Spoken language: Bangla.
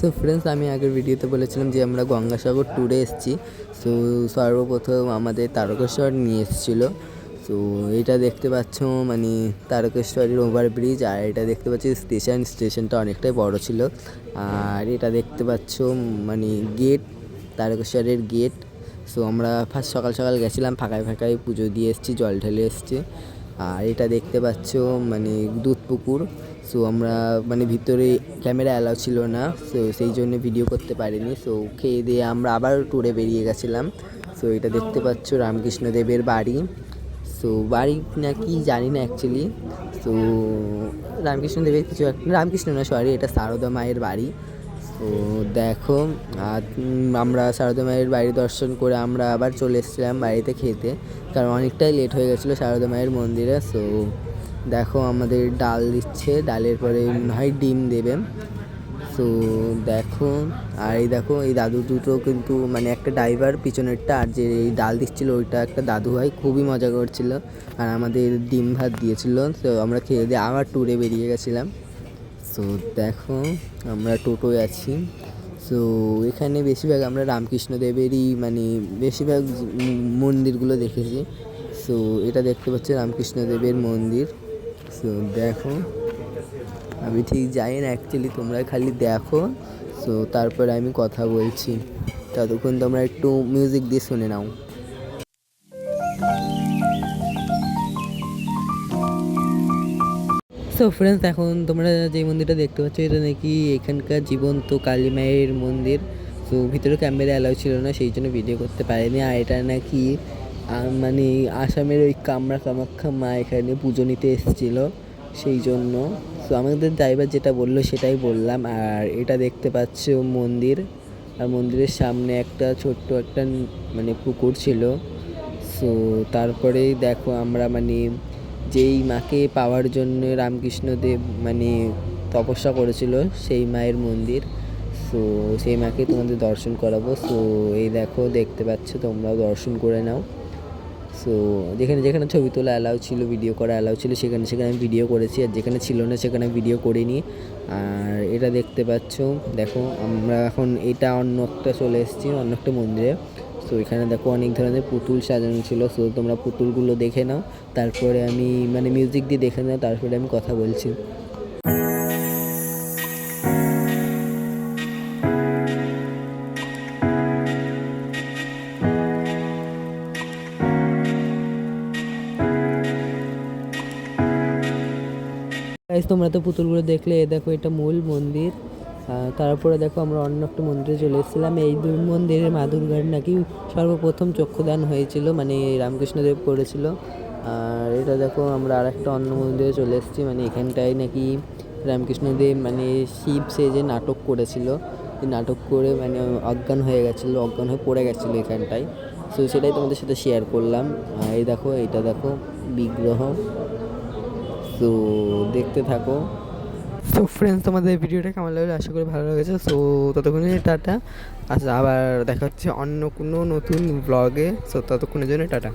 সো ফ্রেন্ডস, আমি আগের ভিডিওতে বলেছিলাম যে আমরা গঙ্গাসাগর ট্যুরে এসেছি। সো সর্বপ্রথম আমাদের তারকেশ্বর নিয়ে এসেছিলো। সো এটা দেখতে পাচ্ছ মানে তারকেশ্বরের ওভারব্রিজ, আর এটা দেখতে পাচ্ছি স্টেশনটা অনেকটাই বড় ছিল। আর এটা দেখতে পাচ্ছ মানে গেট, তারকেশ্বরের গেট। সো আমরা ফার্স্ট সকাল সকাল গেছিলাম, ফাঁকায় পুজো দিয়ে এসেছি, জল ঢেলে এসেছি। আর এটা দেখতে পাচ্ছ মানে দুধ পুকুর। সো আমরা মানে ভিতরে ক্যামেরা অ্যালাউ ছিল না, সো সেই জন্য ভিডিও করতে পারিনি। সো খেয়ে দিয়ে আমরা আবার ট্যুরে বেরিয়ে গেছিলাম। সো এটা দেখতে পাচ্ছ রামকৃষ্ণদেবের বাড়ি। সো বাড়ি না কি জানি না অ্যাকচুয়ালি। সো রামকৃষ্ণদেবের কিছু একটা, রামকৃষ্ণ না সরি, এটা সারদা মায়ের বাড়ি। তো দেখো, আর আমরা সারদা মায়ের বাড়ি দর্শন করে আমরা আবার চলে এসেছিলাম বাড়িতে খেতে, কারণ অনেকটাই লেট হয়ে গেছিলো সারদা মায়ের মন্দিরে। সো দেখো আমাদের ডাল দিচ্ছে, ডালের পরে হয় ডিম দেবে। সো দেখো, আর এই দেখো এই দাদু দুটো কিন্তু মানে একটা ড্রাইভার পিছনেরটা, আর যে এই ডাল দিচ্ছিলো ওইটা একটা দাদু হয়, খুবই মজা করছিল। আর আমাদের ডিম ভাত দিয়েছিল। সো আমরা খেয়ে দিয়ে আবার ট্যুরে বেরিয়ে গেছিলাম। সো দেখো আমরা টোটোয় আছি। সো এখানে বেশিরভাগ আমরা রামকৃষ্ণদেবেরই মানে বেশিরভাগ মন্দিরগুলো দেখেছি। সো এটা দেখতে পাচ্ছি রামকৃষ্ণদেবের মন্দির। সো দেখো, আমি ঠিক জানি না অ্যাকচুয়ালি, তোমরা খালি দেখো। সো তারপরে আমি কথা বলছি, ততক্ষণ তোমরা একটু মিউজিক দিয়ে শুনে নাও। সো ফ্রেন্ডস, এখন তোমরা যে মন্দিরটা দেখতে পাচ্ছ এটা নাকি এখানকার জীবন্ত কালী মায়ের মন্দির। সো ভিতরে ক্যামেরা অ্যালাউ ছিল না, সেই জন্য ভিডিও করতে পারিনি। আর এটা নাকি মানে আসামের ওই কামাখ্যা মা এখানে পুজো নিতে এসেছিলো, সেই জন্য। সো আমাদের ড্রাইভার যেটা বললো সেটাই বললাম। আর এটা দেখতে পাচ্ছ মন্দির, আর মন্দিরের সামনে একটা ছোট্ট একটা মানে পুকুর ছিল। সো তারপরেই দেখো আমরা মানে যেই মাকে পাওয়ার জন্য রামকৃষ্ণদেব মানে তপস্যা করেছিল সেই মায়ের মন্দির। সো সেই মাকে তোমাদের দর্শন করাবো। সো এই দেখো, দেখতে পাচ্ছ, তোমরাও দর্শন করে নাও। সো যেখানে যেখানে ছবি তোলা অ্যালাউ ছিল, ভিডিও করা অ্যালাউ ছিল, সেখানে সেখানে আমি ভিডিও করেছি, আর যেখানে ছিল না সেখানে আমি ভিডিও করিনি। আর এটা দেখতে পাচ্ছ, দেখো আমরা এখন এটা অন্য একটা চলে এসেছি, অন্য একটা মন্দিরে। সো এখানে দেখো অনেক ধরনের পুতুল সাজানো ছিল। সো তোমরা পুতুলগুলো দেখে নাও, তারপরে আমি মানে মিউজিক দিয়ে দেখে নাও, তারপরে আমি কথা বলছি। তোমরা তো পুতুলগুলো দেখলে, দেখো এটা মূল মন্দির। তারপরে দেখো আমরা অন্য একটা মন্দিরে চলে এসেছিলাম। এই দুই মন্দিরের মা দুর্গার নাকি সর্বপ্রথম চক্ষুদান হয়েছিল, মানে রামকৃষ্ণদেব করেছিল। আর এটা দেখো আমরা আর একটা অন্য মন্দিরে চলে এসেছি, মানে এখানটায় নাকি রামকৃষ্ণদেব মানে শিব সেজে নাটক করেছিল, নাটক করে মানে অজ্ঞান হয়ে গেছিলো, অজ্ঞান হয়ে পড়ে গেছিলো এখানটায়। সো সেটাই তোমাদের সাথে শেয়ার করলাম। এই দেখো, এটা দেখো বিগ্রহ। সো দেখতে থাকো। সো ফ্রেন্ডস, তোমাদের ভিডিওটা কেমন লাগলো, আশা করি ভালো লেগেছে। সো ততক্ষণে টাটা। আচ্ছা, আবার দেখা হচ্ছে অন্য কোনো নতুন ব্লগে। সো ততক্ষণের জন্য টাটা।